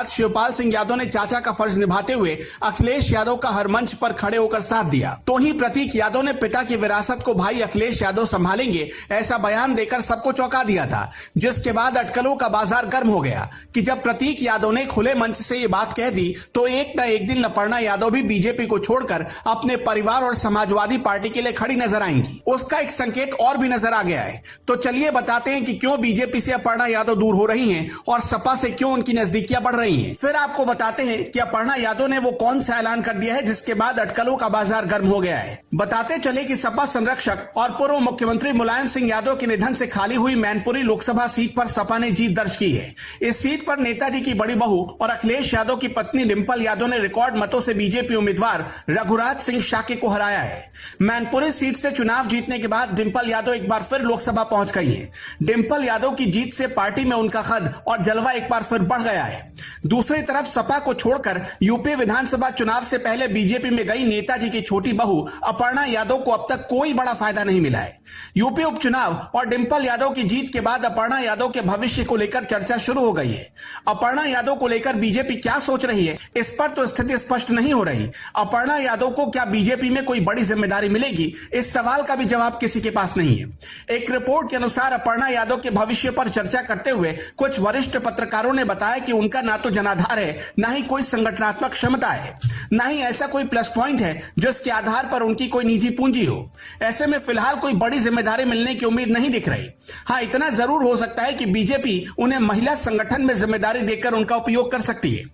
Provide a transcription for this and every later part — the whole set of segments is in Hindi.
बाद शिवपाल सिंह यादव ने चाचा का फर्ज निभाते हुए अखिलेश यादव का हर मंच पर खड़े होकर साथ दिया। तो ही प्रतीक यादव ने पिता की विरासत को भाई अखिलेश यादव संभालेंगे ऐसा बयान देकर सबको चौंका दिया था, जिसके बाद अटकलों का बाजार गर्म हो गया कि जब प्रतीक यादव ने खुले मंच से ये बात कह दी तो एक न एक दिन अपर्णा यादव भी बीजेपी को छोड़कर अपने परिवार और समाजवादी पार्टी के लिए खड़ी नजर आएंगी। उसका एक संकेत और भी नजर आ गया है। तो चलिए बताते हैं कि क्यों बीजेपी से अपर्णा यादव दूर हो रही हैं और सपा से क्यों उनकी नजदीकियां बढ़ रही हैं। फिर आपको बताते हैं कि अपर्णा यादव ने वो कौन सा ऐलान कर दिया है जिसके बाद अटकलों का बाजार गर्म हो गया है। बताते चले कि सपा संरक्षक और पूर्व मुख्यमंत्री मुलायम सिंह यादव के निधन से खाली हुई मैनपुरी लोकसभा सीट पर सपा ने जीत दर्ज की है। इस सीट पर नेताजी की बड़ी बहू और अखिलेश यादव की पत्नी डिंपल यादव ने रिकॉर्ड मतों से बीजेपी उम्मीदवार रघुराज सिंह शाके को हराया है। मैनपुरी सीट से चुनाव जीतने के बाद डिंपल यादव एक बार फिर लोकसभा पहुंच गई है। डिंपल यादव की जीत से पार्टी में उनका कद और जलवा एक बार फिर बढ़ गया है। दूसरी तरफ सपा को छोड़कर यूपी विधानसभा चुनाव से पहले बीजेपी में गई नेताजी की छोटी बहू अपर्णा यादव को अब तक कोई बड़ा फायदा नहीं मिला है। यूपी उपचुनाव और डिंपल यादव की जीत के बाद अपर्णा यादव के भविष्य को लेकर चर्चा शुरू हो गई है। अपर्णा यादव को लेकर बीजेपी क्या सोच रही है, इस पर तो स्थिति स्पष्ट नहीं हो रही। अपर्णा यादव को क्या बीजेपी में कोई बड़ी जिम्मेदारी मिलेगी, इस सवाल का भी जवाब किसी के पास नहीं है। एक रिपोर्ट के अनुसार अपर्णा यादव के भविष्य पर चर्चा करते हुए कुछ वरिष्ठ पत्रकारों ने बताया कि उनका ना तो जनाधार है, ना ही कोई संगठनात्मक क्षमता है, ना ही ऐसा कोई प्लस पॉइंट है जिसके आधार पर उनकी कोई निजी पूंजी हो। ऐसे में फिलहाल कोई बड़ी जिम्मेदारी मिलने की उम्मीद नहीं दिख रही। हाँ, इतना जरूर हो सकता है कि बीजेपी उन्हें महिला संगठन में जिम्मेदारी देकर उनका उपयोग कर सकती है।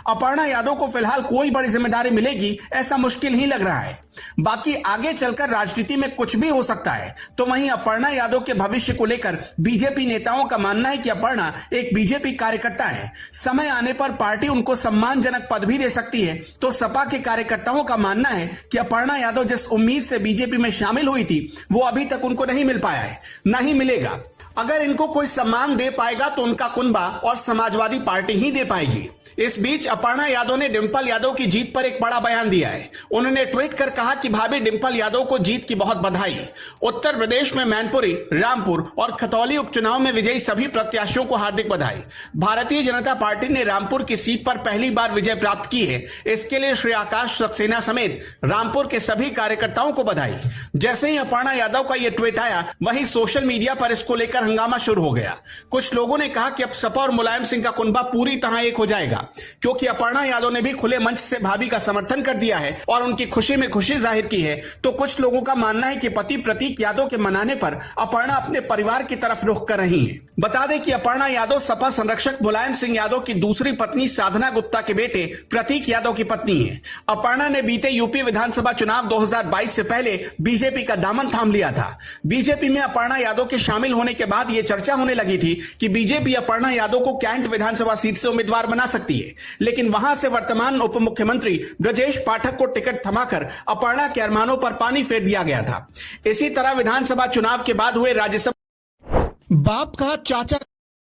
अपर्णा यादव को फिलहाल कोई बड़ी जिम्मेदारी मिलेगी ऐसा मुश्किल ही लग रहा है। बाकी आगे चलकर राजनीति में कुछ भी हो सकता है। तो वहीं अपर्णा यादव के भविष्य को लेकर बीजेपी नेताओं का मानना है कि अपर्णा एक बीजेपी कार्यकर्ता है, समय आने पर पार्टी उनको सम्मानजनक पद भी दे सकती है। तो सपा के कार्यकर्ताओं का मानना है कि अपर्णा यादव जिस उम्मीद से बीजेपी में शामिल हुई थी वो अभी तक उनको नहीं मिल पाया है, ना ही मिलेगा। अगर इनको कोई सम्मान दे पाएगा तो उनका कुनबा और समाजवादी पार्टी ही दे पाएगी। इस बीच अपर्णा यादव ने डिंपल यादव की जीत पर एक बड़ा बयान दिया है। उन्होंने ट्वीट कर कहा कि भाभी डिंपल यादव को जीत की बहुत बधाई। उत्तर प्रदेश में मैनपुरी, रामपुर और खतौली उपचुनाव में विजयी सभी प्रत्याशियों को हार्दिक बधाई। भारतीय जनता पार्टी ने रामपुर की सीट पर पहली बार विजय प्राप्त की है। इसके लिए श्री आकाश सक्सेना समेत रामपुर के सभी कार्यकर्ताओं को बधाई। जैसे ही अपर्णा यादव का यह ट्वीट आया वहीं सोशल मीडिया पर इसको लेकर हंगामा शुरू हो गया। कुछ लोगों ने कहा कि अब सपा और मुलायम सिंह का कुनबा पूरी तरह एक हो जाएगा, क्योंकि अपर्णा यादव ने भी खुले मंच से भाभी का समर्थन कर दिया है और उनकी खुशी में खुशी जाहिर की है। तो कुछ लोगों का मानना है कि पति प्रतीक यादव के मनाने पर अपर्णा अपने परिवार की तरफ रुख कर रही हैं। बता दें कि अपर्णा यादव सपा संरक्षक मुलायम सिंह यादव की दूसरी पत्नी साधना गुप्ता के बेटे प्रतीक यादव की पत्नी है। अपर्णा ने बीते यूपी विधानसभा चुनाव 2022 से पहले बीजेपी का दामन थाम लिया था। बीजेपी में अपर्णा यादव के शामिल होने के बाद यह चर्चा होने लगी थी कि बीजेपी अपर्णा यादव को कैंट विधानसभा सीट से उम्मीदवार बना सकती है, लेकिन वहां से वर्तमान उप मुख्यमंत्री ब्रजेश पाठक को टिकट थमाकर अपर्णा के अरमानों पर पानी फेर दिया गया था। इसी तरह विधानसभा चुनाव के बाद हुए राज्यसभा बाप का चाचा